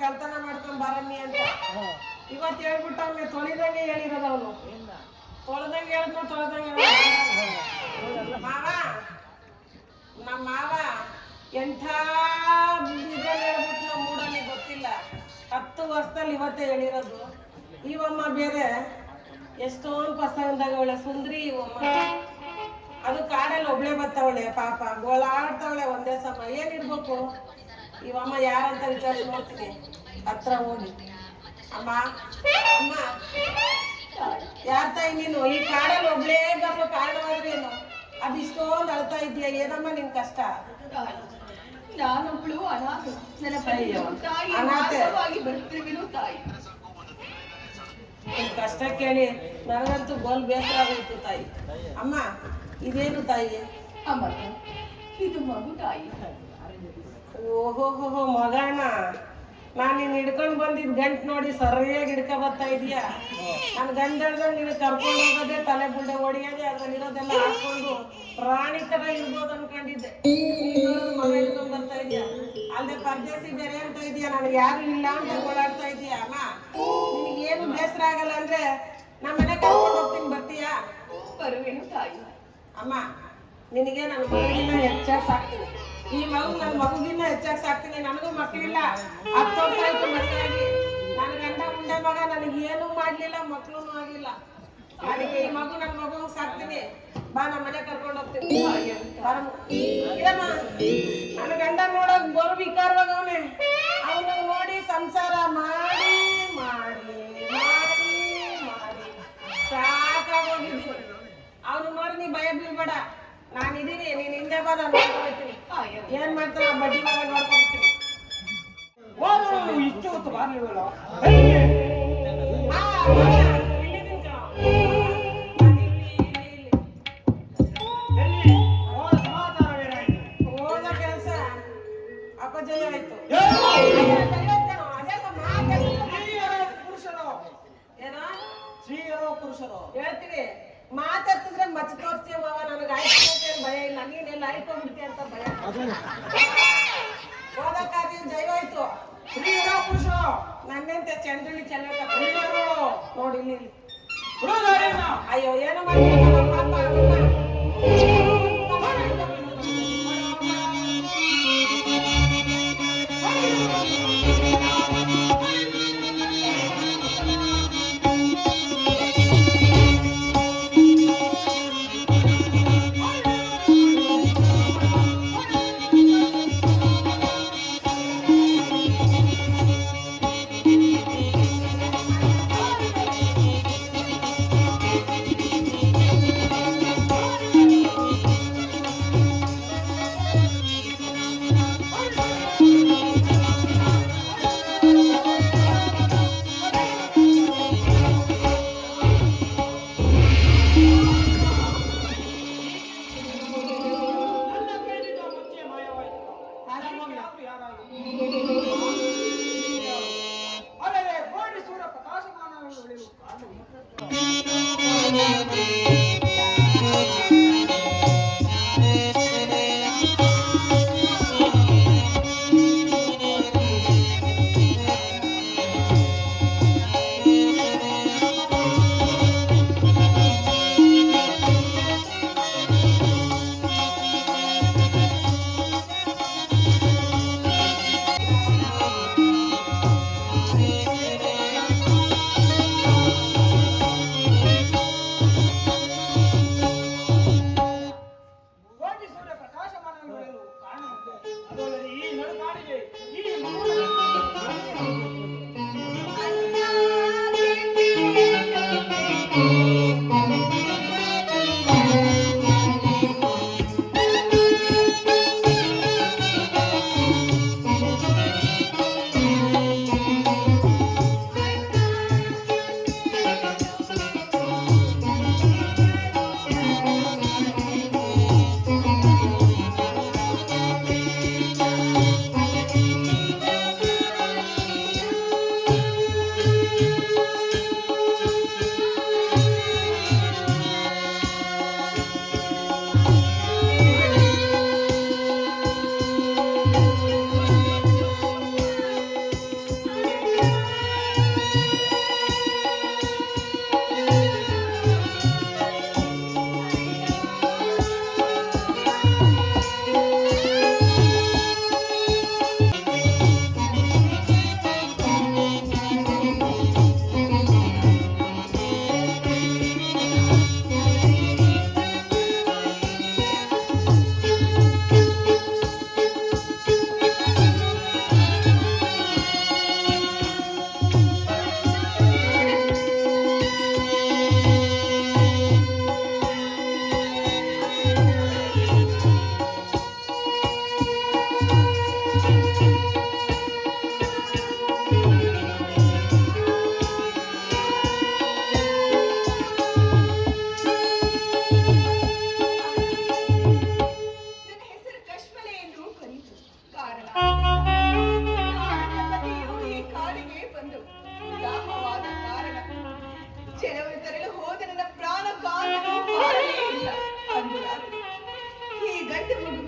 ಕಳ್ತನ ಮಾಡ್ಕೊಂಡ್ ಬರಮ್ಮಿ ಅಂತ ಇವತ್ತು ಹೇಳ್ಬಿಟ್ಟು ಅವ್ನಿಗೆ ತೊಳಿದಂಗೆ ಹೇಳಿರೋದು ಅವನು. ತೊಳೆದಂಗೆ ಹೇಳಿದ್ನು ತೊಳೆದಂಗೆ ಮಾವ, ನಮ್ಮ ಮಾವ ಎಂಥ ಇದ್ರಲ್ಲಿ ಹೇಳ್ಬಿಟ್ಟು ನಮ್ಮ ಮೂಡಲ್ಲಿ ಗೊತ್ತಿಲ್ಲ. 10 ವರ್ಷದಲ್ಲಿ ಇವತ್ತೇ ಹೇಳಿರೋದು. ಇವಮ್ಮ ಬೇರೆ ಎಷ್ಟೊಂದು ಪಸಂದಾಗ ಅವಳೆ ಸುಂದ್ರಿ ಇವಮ್ಮ. ಅದು ಕಾಡಲ್ಲಿ ಒಬ್ಳೆ ಬರ್ತಾವಳೆ ಪಾಪ, ಗೋಳಾಡ್ತಾವಳೆ ಒಂದೇ ಸಮ. ಏನಿರ್ಬೇಕು ಇವಮ್ಮ ಯಾರಂತ ವಿಚಾರಿಸಿ ನೋಡ್ತೀನಿ ಹತ್ರ ಹೋಗಿ. ಅಮ್ಮ ಅಮ್ಮ ಯಾರ ತಾಯಿ ನೀನು? ಈ ಕಾಡಲ್ಲಿ ಒಬ್ಳೇ ಬರಲು ಕಾರಣವಾದ್ರೇನು? ಅದಿಷ್ಟೊಂದು ಅಳ್ತಾ ಇದೆಯಾ? ಏನಮ್ಮ ನಿನ್ ಕಷ್ಟ? ನಾನೊಬ್ಳು ಅನಾಥೆ. ನನ್ನ ತಾಯಿ ಬರ್ತಿರುವೆನು ತಾಯಿ. ಕಷ್ಟ ಕೇಳಿ ನನಗಂತೂ ಗೋಲ್ ಬೇಸರ ಆಗೋಯ್ತು ತಾಯಿ. ಅಮ್ಮ ಇದೇನು ತಾಯಿ? ಅಮ್ಮ ಇದು ಮಗು ತಾಯಿ. ಓಹೋ ಮಗನ, ನಾನು ನೀನು ಹಿಡ್ಕೊಂಡು ಬಂದಿದ್ದು ಗಂಟು ನೋಡಿ ಸರಿಯಾಗಿ ಹಿಡ್ಕೊ ಬರ್ತಾ ಇದೀಯಾ. ನನ್ನ ಗಂಡ ಹಿಡ್ಕೊಂಡು ನೀನು ಕರ್ಕೊಂಡು ಹೋಗೋದೇ ತಲೆ ಬುಲ್ಡೆ ಹೊಡಿಯೋದೇ, ಅದ್ರಲ್ಲಿರೋದೆಲ್ಲ ಹಾಕೊಂಡು ಪ್ರಾಣಿ ತರ ಇರ್ಬೋದು ಅನ್ಕೊಂಡಿದ್ದೆ. ಮಗ ಹಿಡ್ಕೊಂಡು ಬರ್ತಾ ಇದೀಯಾ. ಅಲ್ಲದೆ ಪರದೇಸಿ ಬೇರೆ ಅಂತ ಇದೀಯಾ, ನನಗೆ ಯಾರು ಇಲ್ಲ ಅಂತ ಓಡಾಡ್ತಾ ಇದೀಯಾ. ಅಮ್ಮ ನಿನಗೇನು ಬೇಸರ ಆಗಲ್ಲ ಅಂದ್ರೆ ನಮ್ಮ ಮನೆ ಕರ್ಕೊಂಡು ಹೋಗ್ತೀನಿ, ಬರ್ತೀಯಾ? ಬರುವೆನು ತಾಯಿ. ಅಮ್ಮ ನಿನಗೆ ನನ್ನ ಮಗುಗಿನ್ನ ಹೆಚ್ಚಾಗಿ ಸಾಕ್ತೀನಿ. ಈ ಮಗು ನನ್ನ ಮಗುಗಿನ್ನ ಹೆಚ್ಚಾಗಿ ಸಾಕ್ತೀನಿ. ನನಗೂ ಮಕ್ಕಳಿಲ್ಲ, 10 ವರ್ಷ ಆಯ್ತು ಮದುವೆಯಾಗಿ. ನನ್ನ ಗಂಡ ಮುಂದೆ ಮಗ ನನಗೆ ಏನೂ ಮಾಡ್ಲಿಲ್ಲ, ಮಕ್ಕಳೂ ಆಗಿಲ್ಲ. ಅದಕ್ಕೆ ಈ ಮಗು ನನ್ನ ಮಗು ಸಾಕ್ತೀನಿ. ಬಾ ನಮ್ಮ ಮನೆ ಕರ್ಕೊಂಡು ಹೋಗ್ತೀನಿ. ನನ್ನ ಗಂಡ ನೋಡೋಕ್ ಬರು ವಿಕಾರವಾಗ ಅವನೇ. ಅವನು ನೋಡಿ ಸಂಸಾರ ಮಾಡಿ ಮಾಡಿ ಮಾಡಿ ಮಾಡಿ ಸಾಕಾಗೋಗಿದ್ದೀನಿ. ಅವನು ನೋಡಿ ನೀ ಭಯ ಬೀಳ್ಬೇಡ, ನಾನಿದ್ದೀನಿ, ನೀನ್ ಹಿಂದೆ ಬಾ, ನಾನು ನೋಡ್ಕೊಳ್ತೀನಿ. ಏನ್ ಮಾಡ್ತಾರ ಬಡ್ಡಿ ಮಗ ನೋಡ್ಕೊಳ್ತೀನಿ. ಇಷ್ಟು ಹೊತ್ತು ಬಾರ್ಲಿವಲ್ಲ ಹೋದ ಕೆಲಸ ಅಪಜಯ ಆಯ್ತು. ಹೇಳ್ತೀನಿ, ಮಾತಾಡ್ತಿದ್ರೆ ಮಚ್ಚ ತೋರ್ಸ್ತೀಯ ಮಾವ, ನನಗೆ ಆಯ್ತು ಭಯ ಇಲ್ಲ. ನೀನೆಲ್ಲ ಆಯ್ಕೊಂಡ್ಬಿಡ್ತೀಯ ಅಂತ ಭಯ. ಹೋದ ಕಾರ್ಯ ಜಯವಾಯ್ತು. ನನ್ನೆಂತ ಚಂದ್ರಳ್ಳಿ ಚೆನ್ನಾಗಿ ನೋಡಿ ಇಲ್ಲಿ. ಅಯ್ಯೋ ಏನು ಮಾಡ್ತೀನಿ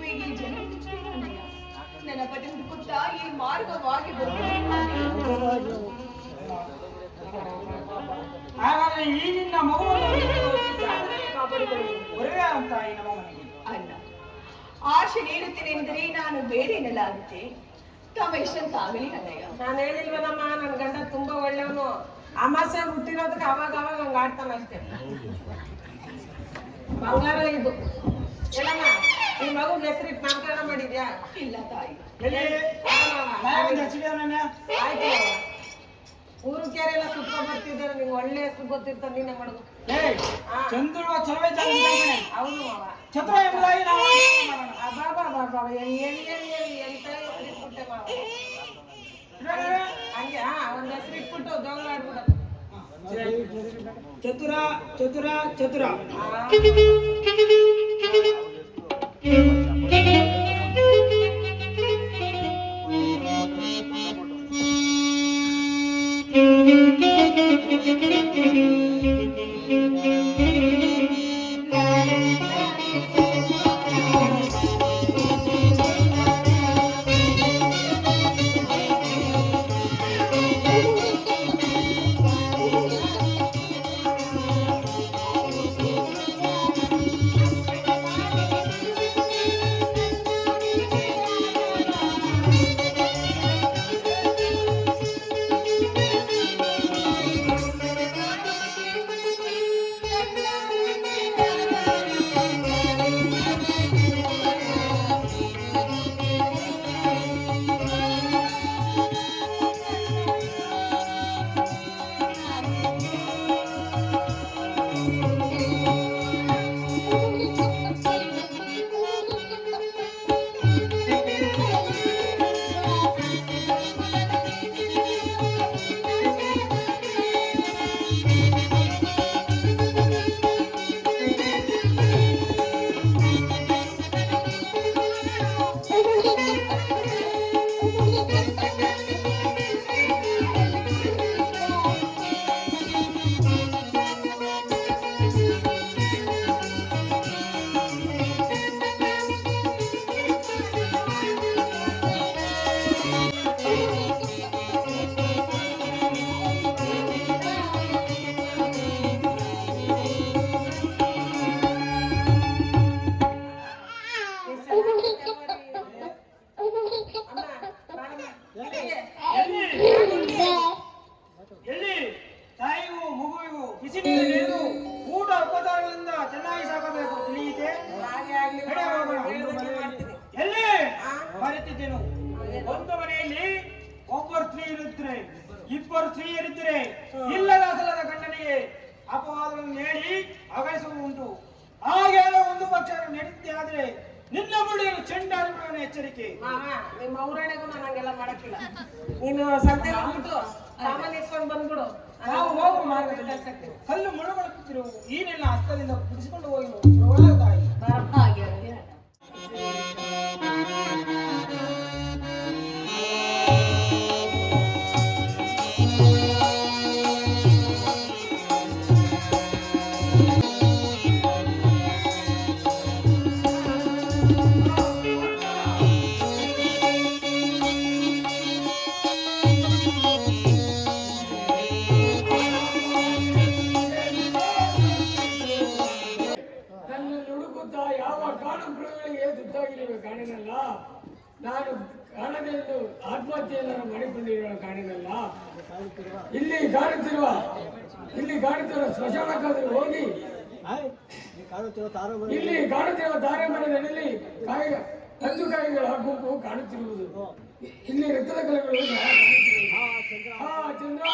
ಮದುವೆಗೆ ಜನ ನನ್ನ ಪತಿ ಹುಡುಕುತ್ತಾ ಈ ಮಾರ್ಗವಾಗಿ ಬರುತ್ತೇನೆ. ಹಾಗಾದ್ರೆ ಈ ನಿನ್ನ ಮಗುವನ್ನು ಒಳ್ಳೆಯ ಅಂತ ಈ ನಮ್ಮ ಮನೆಗೆ ಅಲ್ಲ, ಆಶೆ ನೀಡುತ್ತೇನೆ ಎಂದರೆ ನಾನು ಬೇರೆ ಎನ್ನಲಾಗುತ್ತೆ. ತಮ್ಮ ಇಷ್ಟಂತಾಗಲಿ ಅಣ್ಣಯ್ಯ. ನಾನು ಹೇಳಿಲ್ವನಮ್ಮ, ನನ್ನ ಗಂಡ ತುಂಬಾ ಒಳ್ಳೆಯವನು. ಅಮಾಸೆ ಹುಟ್ಟಿರೋದಕ್ಕೆ ಅವಾಗ ಅವಾಗ ಹಂಗ ಆಡ್ತಾನ ಅಷ್ಟೇ. ಬಂಗಾರ ಇದು. ಏನಮ್ಮ ಈ ಮಗು ಹೆಸರಿಟ್ಟು ನಾಮಕರಣ ಮಾಡಿದ್ಯಾ? ಇಲ್ಲ ತಾಯಿ. ಎಲ್ಲಿ ಒಂದು ಹಚ್ಚಿದವನನ್ನ ಆಯ್ತು. ಊರು ಕೆರೆ ಎಲ್ಲ ಸುತ್ಕೊಂಡ್ ಬರ್ತಿದ್ದಾರೆ. ನಿಂಗೆ ಒಳ್ಳೆ ಹೆಸರು ಗೊತ್ತಿರ್ತ ನೀನೆ ಮಾಡುದು. ಚಂದ್ರ ಚಲವೇ ಅವನು ಅವ ಛತ್ರ ಎಂಬುದಾಗಿ ನಾವು ಬಾಬಾ ಬಾಬಾ ಎಂತ ಹೆಸರಿಟ್ಬಿಟ್ಟೆ ಮಾವ. ಹಂಗೆ ಒಂದ್ ಹೆಸರಿಟ್ಬಿಟ್ಟು ಜೋಗಳ ಆಡ್ಬಿಡೋದು. ಚತುರ ಚತುರ ಚತುರ ಎಲ್ಲಿ ತಾಯಿಗೂ ಮಗುವಿಗೂ ಬಿಸಿ ನೀರು ನೀಡು ಊಟ ಉಪಚಾರಗಳಿಂದ ಚೆನ್ನಾಗಿ ಸಾಕಬೇಕು ತಿಳಿಯಿತೆ. ಕಡೆ ಹೋಗೋಣ. ಎಲ್ಲಿ ಬರುತ್ತಿದ್ದೇನು? ಒಂದು ಮನೆಯಲ್ಲಿ ಒಬ್ಬರು ಸ್ತ್ರೀಯರಿದ್ದರೆ ಇಬ್ಬರು ಸ್ತ್ರೀಯರಿದ್ದರೆ ಇಲ್ಲದ ಸಲದ ಗಂಡನಿಗೆ ಅಪವಾದವನ್ನು ಹೇಳಿ ಅಗಲಿಸುವುದು ಉಂಟು. ಹಾಗೆ ಒಂದು ಪಕ್ಷ ನಡೀತೆ ಆದ್ರೆ ನಿನ್ನ ಮುಡಿಯನ್ನು ಚೆಂಡಾಡಿಬಿಡುವನ ಎಚ್ಚರಿಕೆ. ಮಾಮ ನಿಮ್ಮ ಊರಣೆಗೂ ನಾನು ಹಂಗೆಲ್ಲ ಮಾಡಕ್ಕಿಲ್ಲ. ನೀನು ಸಂತೆ ಹೋಗ್ಬಿಟ್ಟು ಸಾಮಾನು ಇಸ್ಕೊಂಡು ಬಂದ್ಬಿಡು. ನಾವು ಹೋಗುವ ಮಾರ್ಗದಲ್ಲಿ ಕಲ್ಲು ಮುಳುಗೊಳ್ಳುತ್ತಿರುವು ಈ ನಿನ್ನ ಹಸ್ತದಿಂದ ಬಿಡಿಸಿಕೊಂಡು ಹೋಗಿ ತಾಯಿ. ಹಾಗೆ ಆಗಲಿ ಅಣ್ಣ. ಕಾಣಿನಲ್ಲ, ನಾನು ಕಾಣದೆಂದು ಆತ್ಮಹತ್ಯೆಯನ್ನು ಮಾಡಿಕೊಂಡಿರುವ ಕಾಣಿನಲ್ಲ. ಇಲ್ಲಿ ಕಾಣುತ್ತಿರುವ ಸ್ಮಶಾನಕ್ಕಾದರೂ ಹೋಗಿ ಇಲ್ಲಿ ಕಾಣುತ್ತಿರುವ ತಾರೆ ಮರದಲ್ಲಿ ಕಂದು ಕಾಯಿಗಳ ಗುಂಪು ಕಾಣುತ್ತಿರುವುದು. ಇಲ್ಲಿ ರಕ್ತದ ಕಲೆಗಳು ಚಂದ್ರ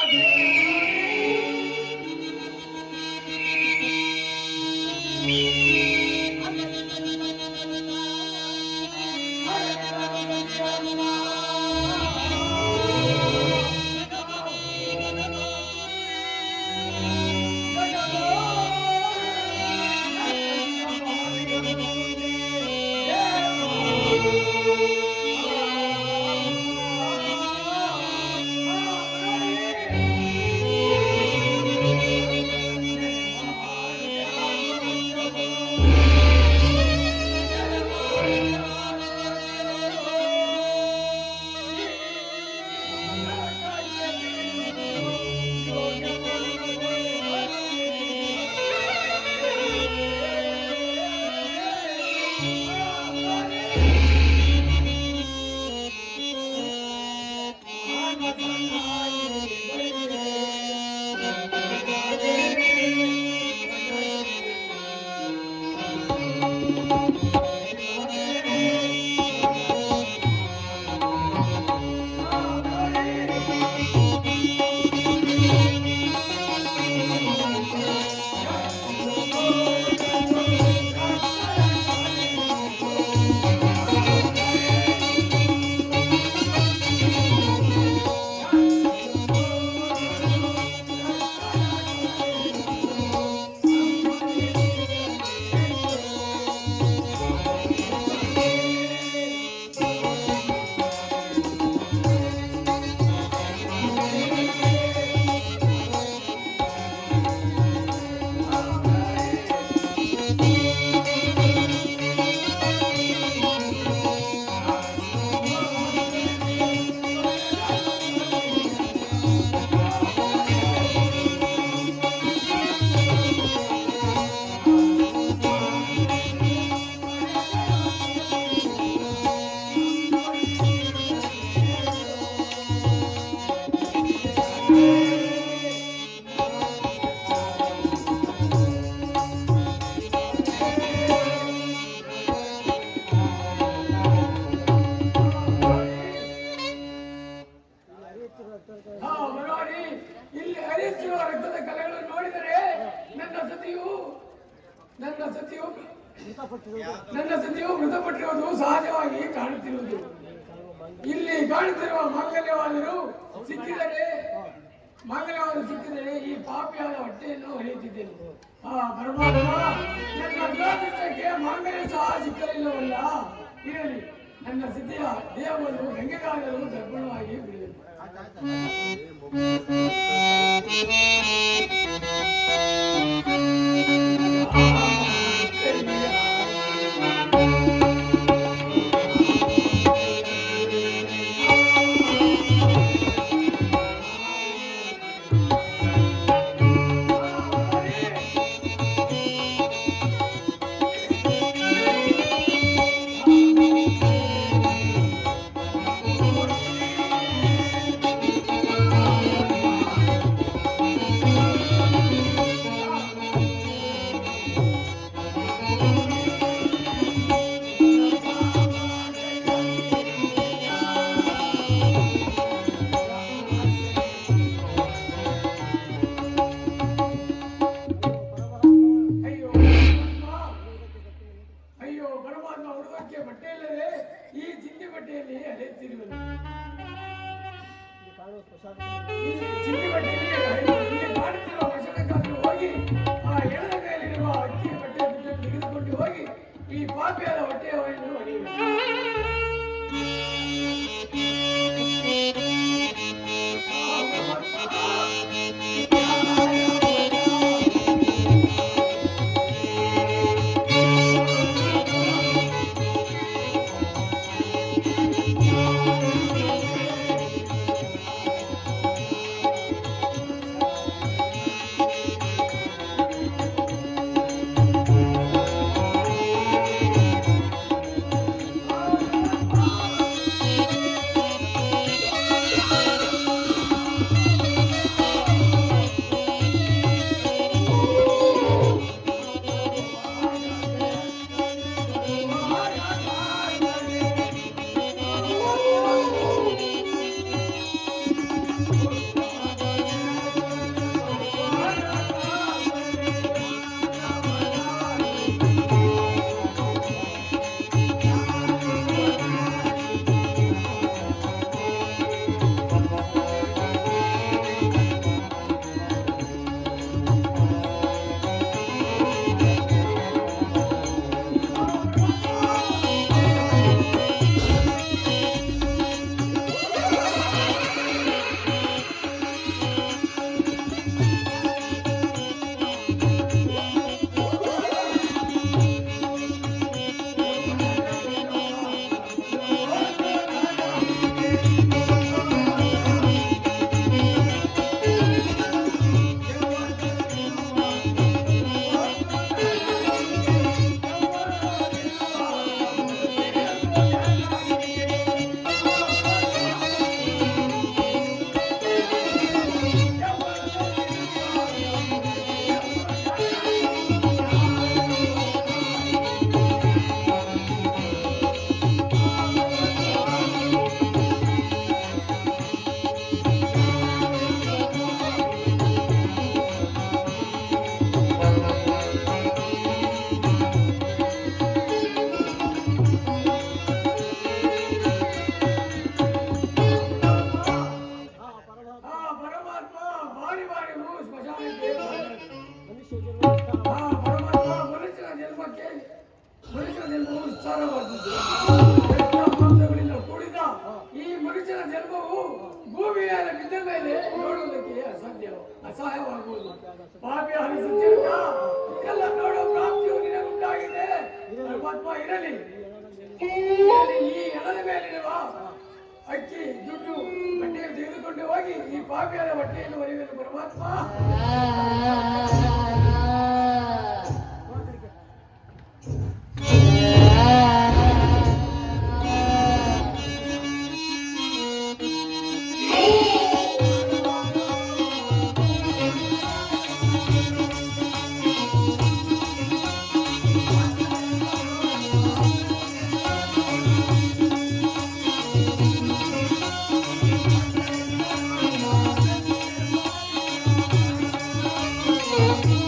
ಎಂಬುದು ಸಹಜವಾಗಿ ಕಾಣುತ್ತಿರುವುದು. ಇಲ್ಲಿ ಕಾಣುತ್ತಿರುವ ಮಾಂಗಲ್ಯವಾದರೂ ಸಿಕ್ಕಿದರೆ ಈ ಪಾಪಿಯಾದ ಹೊಟ್ಟೆಯನ್ನು ಹೊರೆಯುತ್ತಿದ್ದೇನೆ. ಪರಮಾತ್ಮ, ನನ್ನ ದುರಾದೃಷ್ಟಕ್ಕೆ ಮಾಂಗಲ್ಯ ಸಹ ಸಿಕ್ಕಲಿಲ್ಲವಲ್ಲ. ಇರಲಿ, ನನ್ನ ಸ್ಥಿತಿಯ ದೇಹವನ್ನು ಗಂಗೆಗಾಗಲು ದರ್ಪಣವಾಗಿ ಬಿಡಿದನು. ಈ ಪಾಪಿಯಾದ ಹೊಟ್ಟೆಯನ್ನು ಹೊಡೆಯುವುದು. ಅಸಹಾಯವಾಗುವುದು. ಪಾಪಿ ಹರಿಸುತ್ತಿರುತ್ತ ಎಲ್ಲ ನೋಡೋ ಪ್ರಾಪ್ತಿಯು ನಿನಗುಂಟಾಗಿದೆ. ಪರಮಾತ್ಮ ಇರಲಿ, ಈ ಹೆಣದ ಮೇಲಿರುವ ಅಕ್ಕಿ ದುಡ್ಡು ಬಟ್ಟೆಯನ್ನು ತೆಗೆದುಕೊಂಡು ಹೋಗಿ ಈ ಪಾಪಿಯಾದ ಬಟ್ಟೆಯನ್ನು ಒರೆಯುವುದು. ಪರಮಾತ್ಮ Thank you.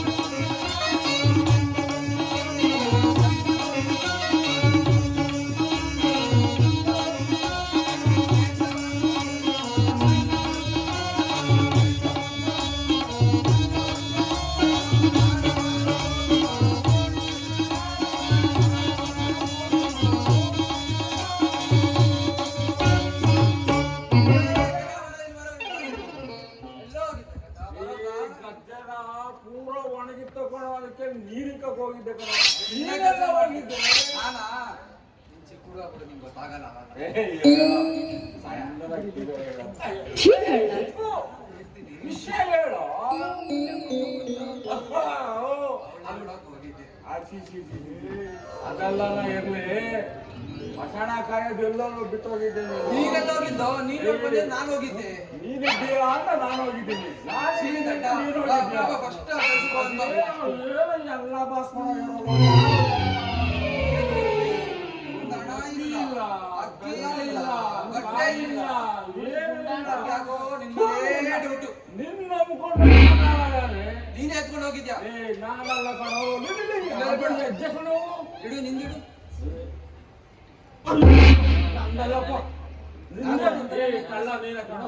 ಊಟಕ್ಕೆ ಹೋಗಿದ್ದೆ ಕಣ. ನೀನೆಲ್ಲ ಹೋಗಿದ್ದೆ. ನಾನಾ ಚಿಕ್ಕ ಹುಡುಗ ಕೂಡ ನಿಂಗೆ ಗೊತ್ತಾಗಲ್ಲ. ವಿಷಯ ಹೇಳು. ಅದೆಲ್ಲ ಇರ್ಲಿ, ಮಸಾಣ ಕಾಯೋದೆಲ್ಲರೂ ಬಿಟ್ಟು ಹೋಗಿದ್ದೇನೆ. ಈಗೆಲ್ಲ ಹೋಗಿದ್ದೋ? ನೀನು ಹೋಗ್ಬಂದೆ, ನಾನು ಹೋಗಿದ್ದೆ. ನೀನಿದ್ದೀಯಾ ಅಂತ ನಾನು ಹೋಗಿದ್ದೀನಿ. ಫಸ್ಟ್ ಎಲ್ಲ ಬಾಸ್ ನಿನ್ನ ನಂಬ್ಕೊಂಡು ನೀನೇ ಎತ್ಕೊಂಡು ಹೋಗಿದ್ಯಾ? ನಾನಲ್ಲ ಕಣೋ, ಹೆಜ್ಜೆ ಕಣೋ. ಇಡು ನಿಂದಿಡು. ನಂದಲ್ಲಪ್ಪ, ಕಳ್ಳ ನೀನ ಕಣೋ.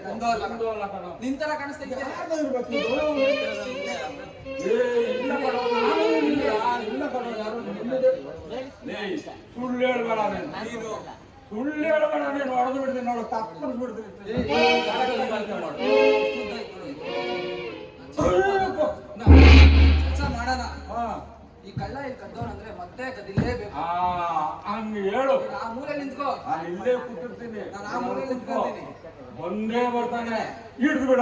ನಂದು ಅಲ್ಲ ಕಣೋ. ನಿಂತರ ಕಾಣಿಸ್ತಾ ಇದೆ. ಸುಳ್ಳು ಹೇಳ್ಬೇಡ ನೀನು, ಸುಳ್ಳು ಹೇಳ್ಬೇಡ ನೀನು. ಹೊಡೆದು ಬಿಡ್ತೀನಿ ನೋಡು, ತಪ್ಪಿಸ್ಬಿಡ್ತೀನಿ. ಕೆಲಸ ಮಾಡೋಣ. ಈ ಕಳ್ಳ ಇಲ್ಲಿ ಕದ್ದವನಂದ್ರೆ ಮತ್ತೆ ಕದಿಲೇಬೇಕು. ಹಂಗೆ ಹೇಳು. ಆ ಮೂಲೆ ನಿಂತ್ಕೋ. ನಾನು ಇಲ್ಲೇ ಕೂತಿರ್ತೀನಿ. ನಾನು ಆ ಮೂಲೆ ನಿಂತ್ಕೊಳ್ತೀನಿ. ಬಂದೇ ಬರ್ತಾನೆ, ಹಿಡಿದು ಬಿಡ.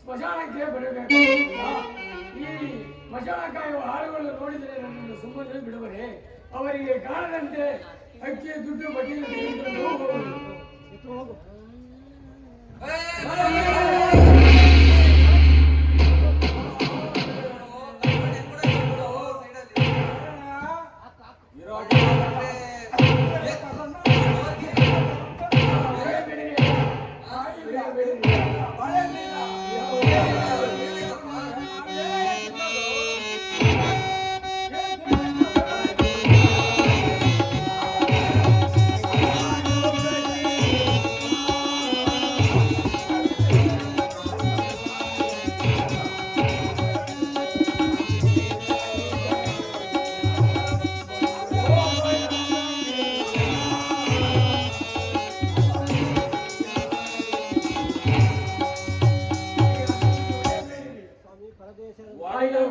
ಸ್ಮಶಾನಕ್ಕೆ ಬರಬೇಕು. ಈ ಸ್ಮಶಾನ ಕಾಯುವ ಆಳುಗಳು ನೋಡಿದರೆ ನನ್ನನ್ನು ಸುಮ್ಮನೆ ಬಿಡುವರೆ. ಅವರಿಗೆ ಕಾಣದಂತೆ ಅಕ್ಕಿ ದುಡ್ಡು ಬಟ್ಟೆಯನ್ನು ತೆಗೆದುಕೊಂಡು ಹೋಗುವುದು.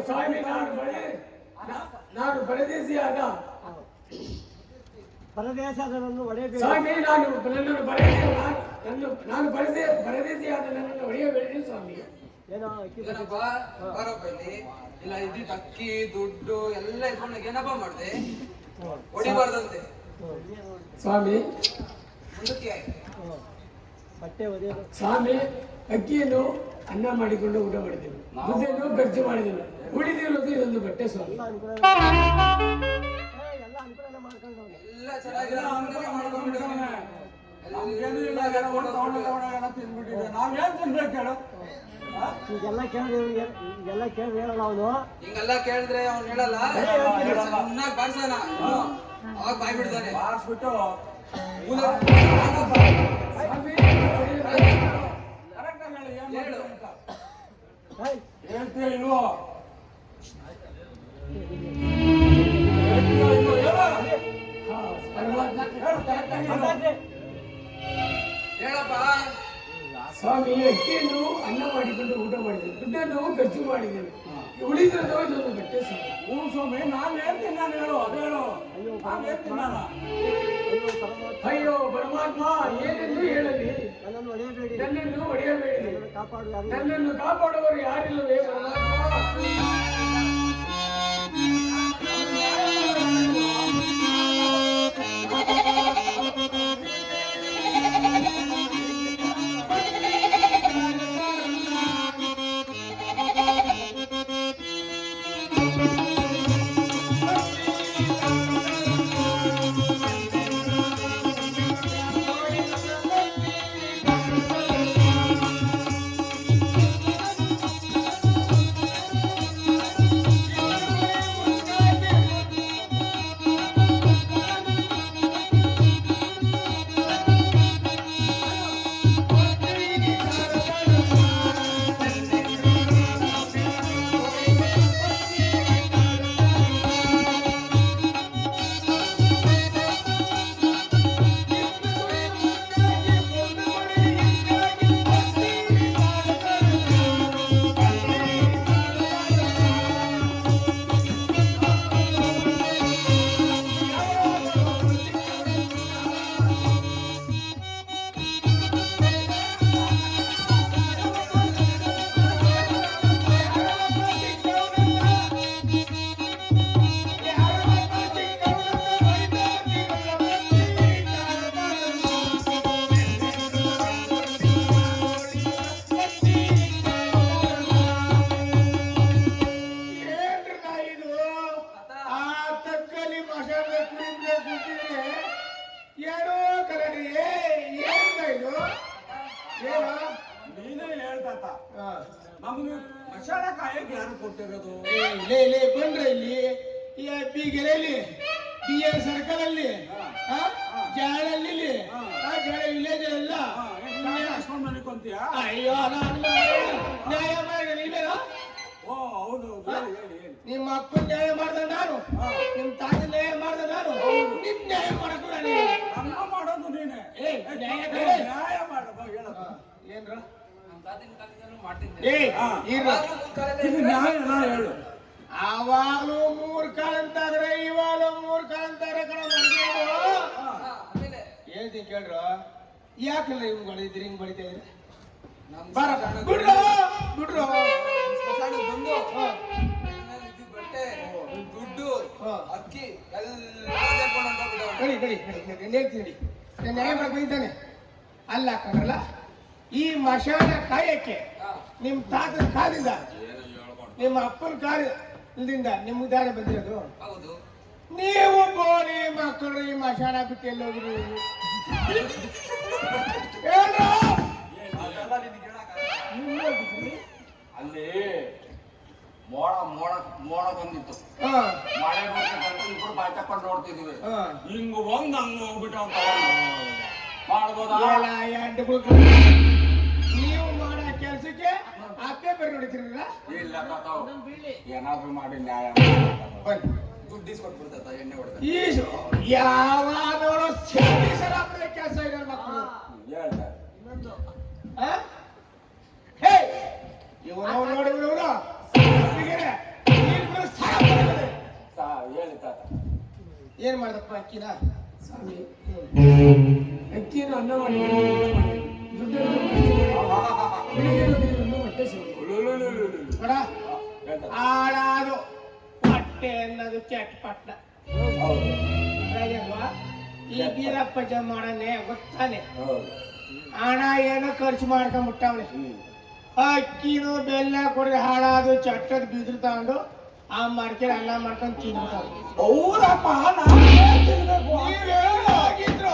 ಸ್ವಾಮಿ, ನಾನು ಪರದೇಶಿಯಾದ ಪರದೇಶವನ್ನು ಒಡೆಯಬೇಕು. ಸ್ವಾಮಿ, ನಾನು ಪರದೇಶಿಯಾದ ನನ್ನನ್ನು ಹೊಡೆಯಬೇಡಿ ಸ್ವಾಮಿ. ಏನೋ ಇಲ್ಲ ಇದ್ದಿದ್ದು ಅಕ್ಕಿ ದುಡ್ಡು ಎಲ್ಲ ಇಟ್ಕೊಂಡಾಗ ಏನಪ್ಪ ಮಾಡಿದೆ? ಹೊಡಿಬಾರ್ದಂತೆ ಸ್ವಾಮಿ. ಮುಂದಕ್ಕೆ ಬಟ್ಟೆ ಒದೆಯೋದು. ಸ್ವಾಮಿ ಅಕ್ಕಿಯನ್ನು ಅನ್ನ ಮಾಡಿಕೊಂಡು ಊಟ ಮಾಡಿದ್ದೇವೆ, ಮುದ್ದೆಯನ್ನು ಖರ್ಚು ಮಾಡಿದ್ದೇವೆ, ಉಳಿದಿರೋದು ಇದೊಂದು ಬಟ್ಟೆ ಸ್ವಾಮಿ. ಎಲ್ಲ ಅನುಕೂಲ ಮಾಡ್ಕೊಂಡವ್ನೆ. ಎಲ್ಲ ಚೆನ್ನಾಗಿರೋ ಅನುಕೂಲ ಮಾಡ್ಕೊಂಡ್ಬಿಟ್ಟಿದ್ದಾನೆ. ನಮ್ಗೇನು ಇಲ್ಲ, ತಗೊಂಡು ತಿಂದ್ಬಿಟ್ಟಿದೆ. ನಾವೇನ್ ತಿನ್ಬೇಕು ಹೇಳು? ಈಗೆಲ್ಲ ಕೇಳಿದ್ರೆ ಹೇಳಲ್ಲ ಅವನು. ಹಿಂಗೆಲ್ಲ ಕೇಳಿದ್ರೆ ಅವ್ನು ಹೇಳಲ್ಲ. ಚೆನ್ನಾಗಿ ಬಾರ್ಸೋಣ, ಅವಾಗ ಬಾಯ್ ಬಿಡ್ತಾನೆ. ಬಾರಿಸ್ಬಿಟ್ಟು ಸ್ವಾಮಿ ಕರೆಕ್ಟಾಗಿ ಹೇಳು, ಏನ್ ಹೇಳು. ಅಂತ ಏಯ್, ಹೇಳ್ತೀಯ ಇಲ್ವೋ? ಹೇಳಪ್ಪ. ಸ್ವಾಮಿ ಅಕ್ಕಿಯನ್ನು ಅನ್ನ ಮಾಡಿಕೊಂಡು ಊಟ ಮಾಡಿದ್ದೇವೆ, ದುಡ್ಡನ್ನು ಖರ್ಚು ಮಾಡಿದ್ದೇವೆ, ಉಳಿದಿರೋದು ಇದೊಂದು ಬಟ್ಟೆ ಸ್ವಾಮಿ. ಹ್ಞೂ ಸ್ವಾಮಿ, ನಾನು ಏನ್ ತಿನ್ನಾನ ಹೇಳು, ಅದು ಹೇಳು. ನಾನು ಏನ್ ತಿನ್ನಾನ? ಅಯ್ಯೋ ಪರಮಾತ್ಮ, ಏನೆಂದು ಹೇಳಲಿ? ನನ್ನನ್ನು ಹೊಡೆಯಬೇಡಿ, ನನ್ನನ್ನು ಹೊಡೆಯಬೇಡಿ, ಕಾಪಾಡು ಯಾರು. ನನ್ನನ್ನು ಕಾಪಾಡುವವರು ಯಾರಿಲ್ಲವೇ ಪರಮಾತ್ಮ? ನೀನೇ ಹೇಳ್ತಾತ. ನಮ್ಗೆ ಮಸಾಲ ಕಾಯಕ್ಕೆ ಯಾರು ಕೊಟ್ಟಿರೋದು? ಬಂದ್ರೆ ಇಲ್ಲಿ ಗೆರೆಯಲ್ಲಿ BR ಸರ್ಕಲ್ ಅಲ್ಲಿ ಜಾಳಲ್ಲಿ ವಿಲೇಜ್ ಎಲ್ಲ ಅನ್ಕೊಂತೀಯ? ಅಯ್ಯೋ ನ್ಯಾಯ ಮಾಡಿ ನೀವೇನೋ ಓ ಹೌದು, ಹೇಳಿ ಹೇಳಿ ಹೇಳಿ. ನಿಮ್ಮ ಅಪ್ಪನ ನ್ಯಾಯ ಮಾಡ್ದ ನಾನು, ನಿಮ್ ತಾತ ನ್ಯಾಯ ಮಾಡ್ದ ನಾನು, ನಿಮ್ ನ್ಯಾಯ ಮಾಡಕ್ ಕೂಡ ನೀನು. ನಮ್ಮ ಮಾಡೋದು ನೀನೆ. ನ್ಯಾಯ ನ್ಯಾಯ ಮಾಡಪ್ಪ, ಹೇಳಪ್ಪ. ಏನ್ರ ನಮ್ಮ ತಾತಿನ ಕಾಲದಿಂದಲೂ ಮಾಡ್ತಿದ್ದೆ. ಇದು ನ್ಯಾಯನಾ ಹೇಳು? ಆವಾಗ್ಲೂ 3 ಕಾಲ ಅಂತಾದ್ರೆ ಇವಾಗಲೂ 3 ಕಾಲ ಅಂತಾರೆ ಕಣ. ಆಮೇಲೆ ಹೇಳ್ತೀನಿ ಕೇಳ್ರ, ಯಾಕಲ್ಲ ಇವ್ಗಳು ಇದ್ರಿ ಹಿಂಗ್ ಬಡಿತಾ ಇದ್ರೆ? ನಮ್ಮ ಬರ ಸ್ಮಶಾನ ಬಿಡ್ರು ಬಿಡ್ರು ಸ್ಮಶಾನಕ್ಕೆ ಬಂದು ಮನೆಯಲ್ಲಿ ಇದ್ದಿದ್ದ ಬಟ್ಟೆ, ದುಡ್ಡು, ಅಕ್ಕಿ ಎಲ್ಲ ತೆರ್ಕೊಂಡು ಹೊಂಟೋಗ್ಬಿಟ್ಟವ್ನೆ. ನಡಿ ನಡಿ ನಡಿ ನಡಿ ಹೇಳ್ತೀನಿ, ನಾನು ನ್ಯಾಯ ಮಾಡಕ್ ಬಂದಿದ್ದಾನೆ. ಅಲ್ಲ ಕಣಲ್ಲ, ಈ ಮಶಾನ ಕಾಯಕ್ಕೆ ನಿಮ್ ತಾತನ ಕಾಲದಿಂದ ನಿಮ್ಮ ಅಪ್ಪನ ಕಾಲದಿಂದ ನಿಮ್ಗೆ ದಾರಿ ಬಂದಿರೋದು. ಹೌದು. ನೀವು ಬೋಳಿ ಮಕ್ಕಳು ಈ ಮಶಾನ ಬಿಟ್ಟು ಎಲ್ಲಿ ಹೋಗಿರಿ? ಅಲ್ಲಿ ಮೋಡ ಮೋಡ ಮೋಡ ಬಂದಿತ್ತು, ಮಳೆ ಬರ್ಬೇಕಂತ ಇಬ್ರು ಬಾಯ್ ತಕೊಂಡು ನೋಡ್ತಿದ್ವಿ. ಹಿಂಗ ಬಂದ್ ಹಂಗ ಹೋಗ್ಬಿಟ್ಟ ಅಂತ ಮಾಡ್ಬೋದಾ? ನೀವು ಮಾಡೋ ಕೆಲ್ಸಕ್ಕೆ ಆ ಪೇಪರ್ ನೋಡಿತಿರಲ್ಲ, ಇಲ್ಲ ತಾತಾವ್, ಏನಾದ್ರು ಮಾಡಿ ನ್ಯಾಯ ದುಡ್ಡು ಇಸ್ಕೊಟ್ಬಿಡ್ತ ಎಣ್ಣೆ ಹೊಡೆದ. ಈ ಯಾವ ಸರಾಪುರ ಕೆಲಸ ಇದೆ ಮಕ್ಕಳು ಹೇಳ್ತಾರೆ. ಇವನು ನೋಡಿ ಇವರು ಹೇಳಿ ತಾತ. ಏನ್ ಮಾಡ್ದಪ್ಪ ಅಕ್ಕಿನ? ಸ್ವಾಮಿ ಅಕ್ಕಿಯನ್ನು ಅನ್ನ ಮಾಡಿಕೊಂಡು ಊಟ ಮಾಡಿದ್ದೇವೆ, ದುಡ್ಡನ್ನು ಖರ್ಚು ಮಾಡಿ ಉಳಿದಿರೋದು ಇದೊಂದು ಬಟ್ಟೆ ಸ್ವಾಮಿ. ನೋಡ ಆಡಾದು ಹೊಟ್ಟೆ ಅನ್ನೋದು ಚಟ್ಪಟ್ಟ ಹೌದು ಅಲ್ವಾ? ಈ ಬೀರಪ್ಪ ಜಮಾಡನೆ ಗೊತ್ತಾನೆ. ಹಣ ಏನೋ ಖರ್ಚು ಮಾಡ್ಕೊಂಡ್ಬಿಟ್ಟವನೆ. ಅಕ್ಕಿನೂ ಬೆಲ್ಲ ಕೊಡ್ರಿ ಹಾಳಾದು ಚಟ್ಟದ ಬಿದ್ರು ತಗೊಂಡು ಆ ಮಾಡ್ಕೊಂಡು ಅನ್ನ ಮಾಡ್ಕೊಂಡು ತಿನ್ಬಿಟ್ಟವ್ನೆ. ಹೌದಪ್ಪ ನಾನು ತಿನ್ಬೇಕು. ನೀವೇನಾಗಿದ್ರು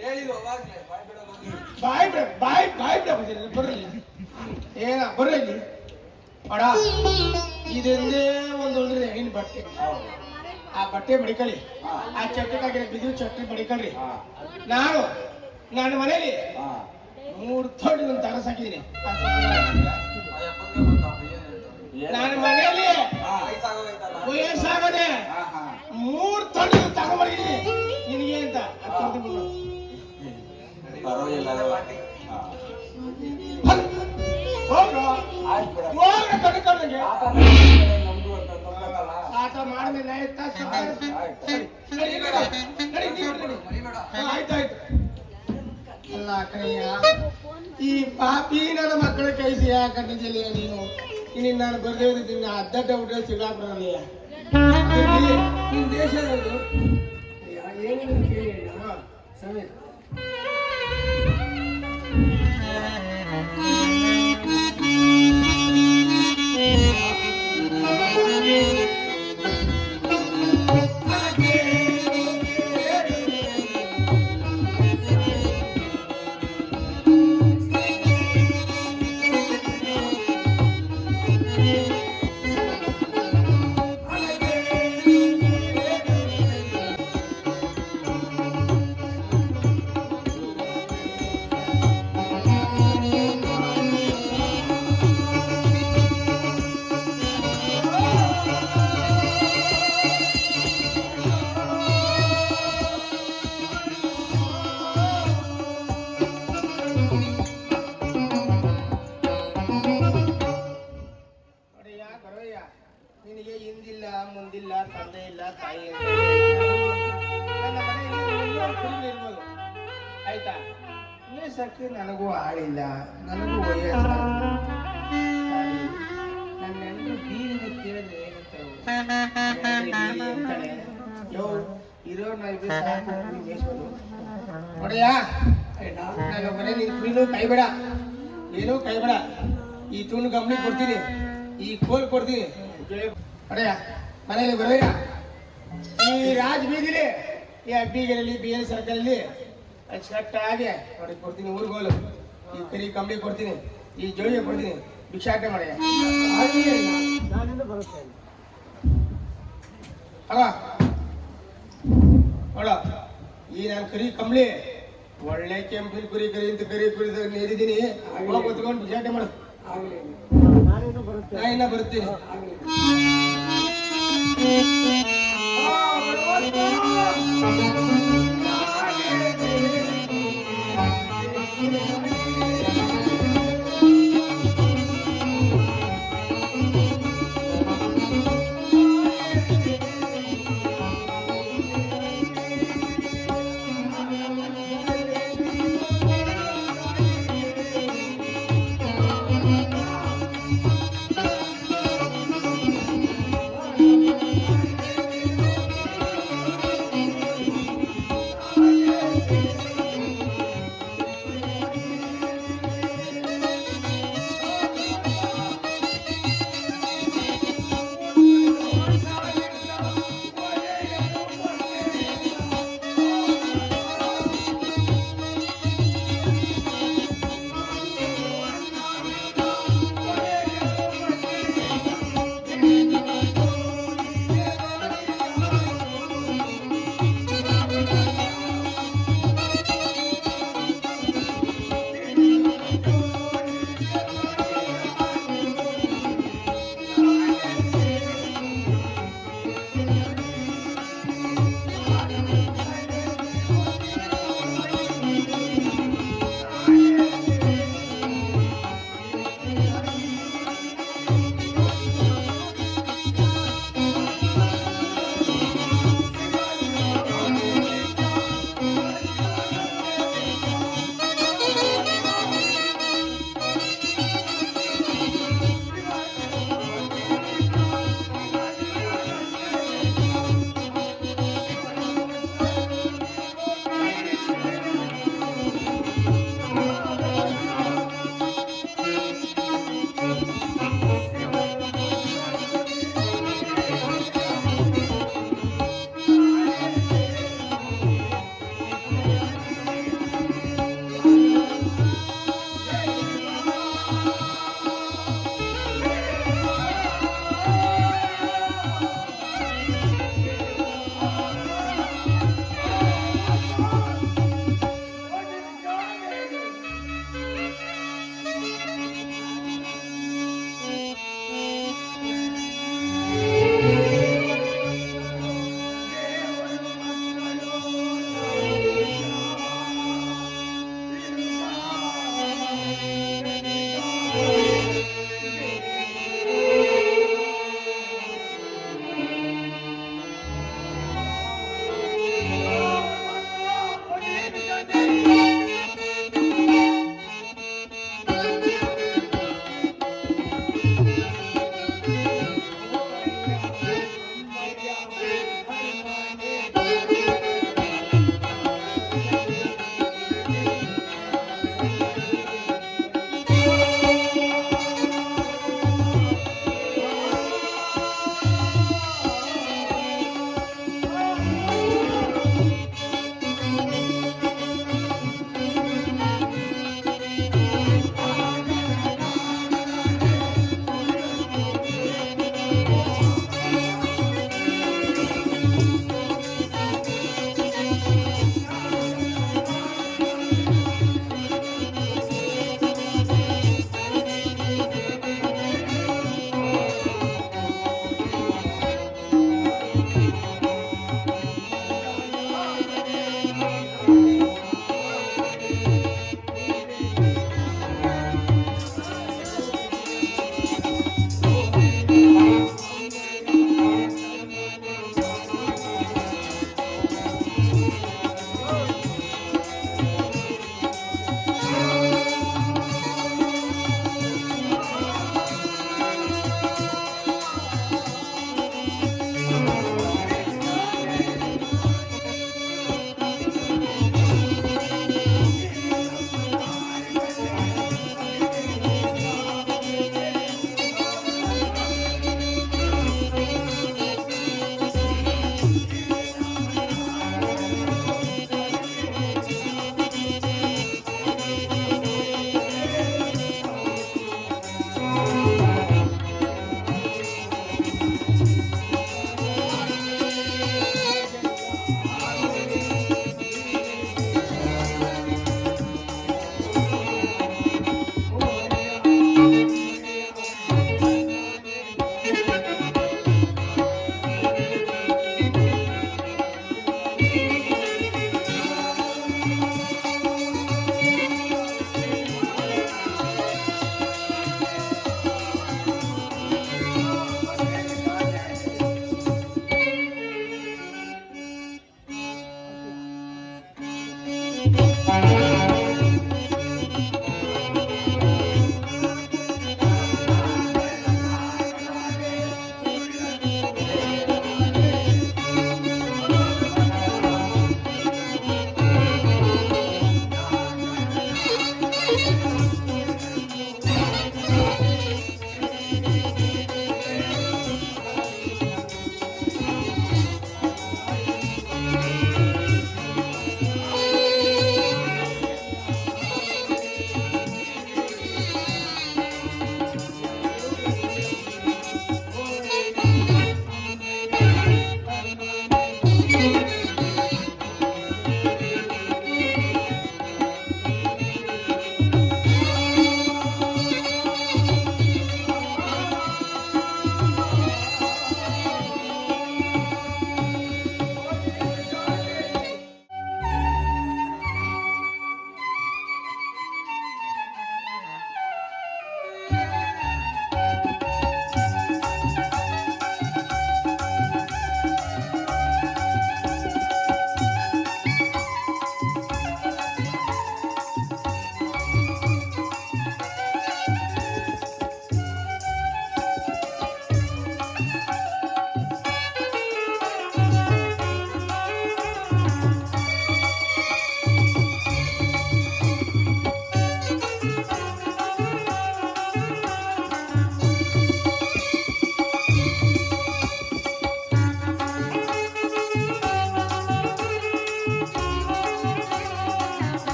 ಹೇಳಿದ್ರು ಅವಾಗ್ಲೇ ಬಾಯ್ ಬಿಡೋದು. ಬಾಯ್ ಬಿಡ ಬರ್ರಿ ಏನ ಬರ್ರಿ ಇಲ್ಲಿ ಅಡ ಇದೊಂದೇ ಒಂದು ಉಳಿದ್ರೆ ಹೆಣ್ಣಿನ ಬಟ್ಟೆ. ಆ ಬಟ್ಟೆ ಮಡಿಕೊಳ್ಳಿ, ಆ ಚಟ್ಟೆಗಾಗಿರೋ ಬಿದ್ದು ಚಟ್ನಿ ಮಡಿಕೊಳ್ಳ್ರಿ. ನಾನು ನನ್ನ ಮನೇಲಿ 3 ತೊಡಿ ಒಂದು ತರಸ್ ಹಾಕಿದ್ದೀನಿ. ಆ ಯಪ್ಪನ್ಗೆ ಗೊತ್ತಪ್ಪ ಏನ್ ಹೇಳ್ತಾರೆ. ನನ್ನ ಮನೇಲಿ ವಯಸ್ಸಾಗೋಗೈತಲ್ಲ. ವಯಸ್ಸಾಗದೆ 3 ತೊಡಿ ತಗೊಂಡ್ಬರ್ತೀನಿ ನಿನಗೆ ಅಂತ. ಪರವಾಗಿಲ್ಲ. ಕಡಿಕೊಂಡಂಗೆ ನಮ್ದು ಅಂತ ತೊಂಬತ್ತಲ್ಲ. ಆಟ ಮಾಡಿದ್ರೆ ಮರಿಬೇಡ. ಆಯ್ತಾಯ್ತು. ಅಲ್ಲ ಕಣಯ್ಯ, ಈ ಪಾಪಿ ನನ್ನ ಮಕ್ಕಳ ಕೈ ಸಿಗಾಕೊಂಡಿದ್ದಿಲ್ಲ ನೀನು. ಇನ್ನು ನಾನು ಬರ್ದೇವ್ದಿದ್ದೀನಿ ಅದ್ದಡ್ಡ ಊಟ ಸಿಗಾಕ್ಬಿಡಲ್ಲ. ನಿಮ್ ದೇಶ ಯಾವುದು? ಏನೇನು ಕೇಳಿ ಅಣ್ಣ ಸಮೇತ. ನಿನಗೆ ಹಿಂದಿಲ್ಲ ಮುಂದಿಲ್ಲ ತಂದೆ ಇಲ್ಲ ತಾಯಿ ಇಲ್ಲ. ನನ್ನ ಮನೆಯಲ್ಲಿ ಇರ್ಬೋದು ಆಯ್ತಾ. ಸಕ್ಕೆ ನನಗೂ ಆಳಿಲ್ಲ, ನನಗೂ ವಯಸ್ಸು. ನನ್ನ ಹೆಣ್ಣು ಬೀರಿನ ಕೇಳಿದ್ರೆ ಏನಂತಾಳೆ, ಯೋ ಇರೋ ನೋಡಯ್ಯ, ನನ್ನ ಮನೆ ನಿನ್ ಕುಡಿದು ಕೈಬೇಡ, ಏನೂ ಕೈಬೇಡ. ಈ ತುಂಡು ಗಮನ ಕೊಡ್ತೀನಿ, ಈ ಕೋಲ್ ಕೊಡ್ತೀನಿ. ಅಡೆಯ ಮನೇಲಿ ಬರೋಯ್ಯ, ಈ ರಾಜ ಬೀದಿಲಿ ಈ ಅಬ್ಬಿಗೆರಲ್ಲಿ ಬಿ ಎಲ್ ಸರ್ಕಲಲ್ಲಿ ಅಚ್ಚುಕಟ್ಟಾಗಿ ನೋಡಿ ಕೊಡ್ತೀನಿ. ಊರ್ಗೋಲು ಈ ಕರಿ ಕಂಬಳಿ ಕೊಡ್ತೀನಿ, ಈ ಜೋಳಿಗೆ ಕೊಡ್ತೀನಿ. ಭಿಕ್ಷಾಟನೆ ಮಾಡಯ್ಯ. ನಾನಿಂದ ಬರುತ್ತೇನೆ. ಅಲ್ಲ ನೋಡ, ಈ ನಾನು ಕರಿ ಕಂಬಳಿ ಒಳ್ಳೆ ಕೆಂಪಿನ ಕುರಿ ಕರಿ ಅಂತ ಕರಿ ಕುರಿ ನೀರಿದ್ದೀನಿ. ಹೋಗಿ ಹೊತ್ಕೊಂಡು ಭಿಕ್ಷಾಟನೆ ಮಾಡು. ನಾನಿಂದ ಬರುತ್ತೇನೆ. ನಾ ಇನ್ನ ಬರ್ತೀನಿ.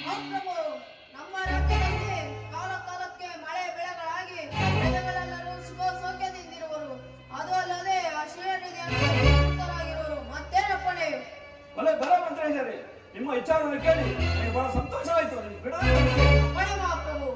ಮಹಾಪ್ರಭು, ನಮ್ಮ ರಾಜ್ಯದಲ್ಲಿ ಕಾಲ ಕಾಲಕ್ಕೆ ಮಳೆ ಬೆಳೆಗಳಾಗಿ ಪ್ರಜೆಗಳೆಲ್ಲರೂ ಸುಖ ಸೌಖ್ಯದಿಂದಿರುವರು. ಅದು ಅಲ್ಲದೆ ಆ ಶ್ರೀನಿಧಿಯನ್ನು ತೃಪ್ತರಾಗಿರುವರು. ಮತ್ತೇನಪ್ಪಣೆ? ಬಲೆ ಮಂತ್ರಿ, ನಿಮ್ಮ ವಿಚಾರವನ್ನು ಕೇಳಿ ನನಗೆ ಬಹಳ ಸಂತೋಷವಾಯಿತು. ಅಪ್ಪಣೆ ಮಹಾಪ್ರಭು.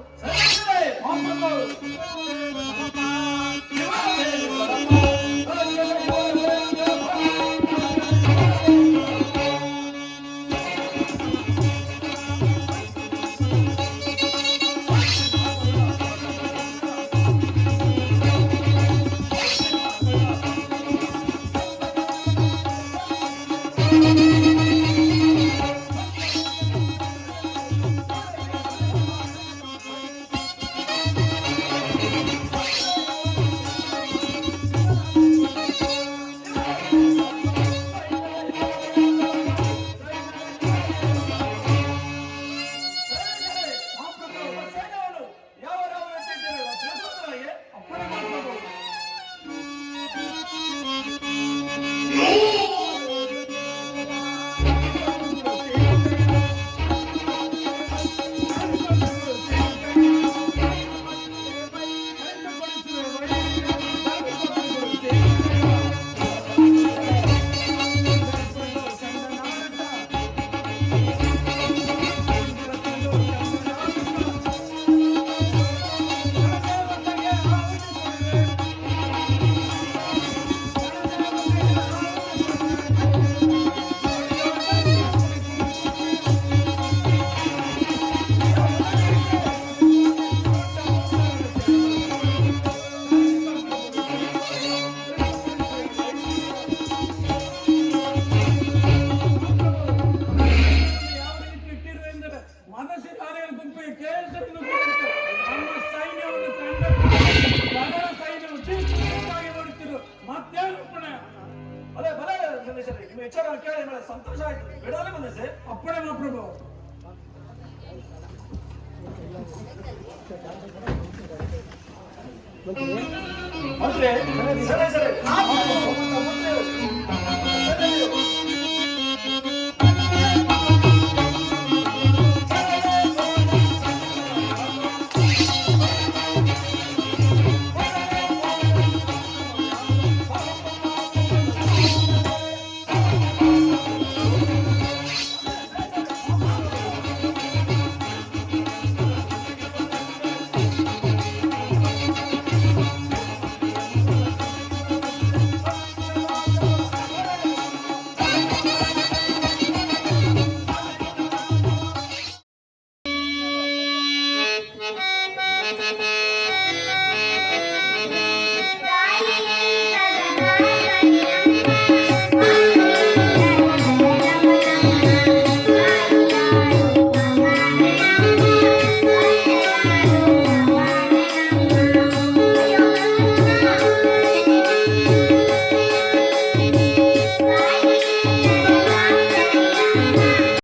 ನಿಮ್ಮ ವಿಚಾರ ಕೇಳಿ ಮೇಲೆ ಸಂತೋಷ ಆಯ್ತು. ಬಿಡೋದೇ ಬಂದೆ ಸರ್. ಅಪ್ಪಣೆ ಮಹಾಪ್ರಭು. ಸರಿ ಸರಿ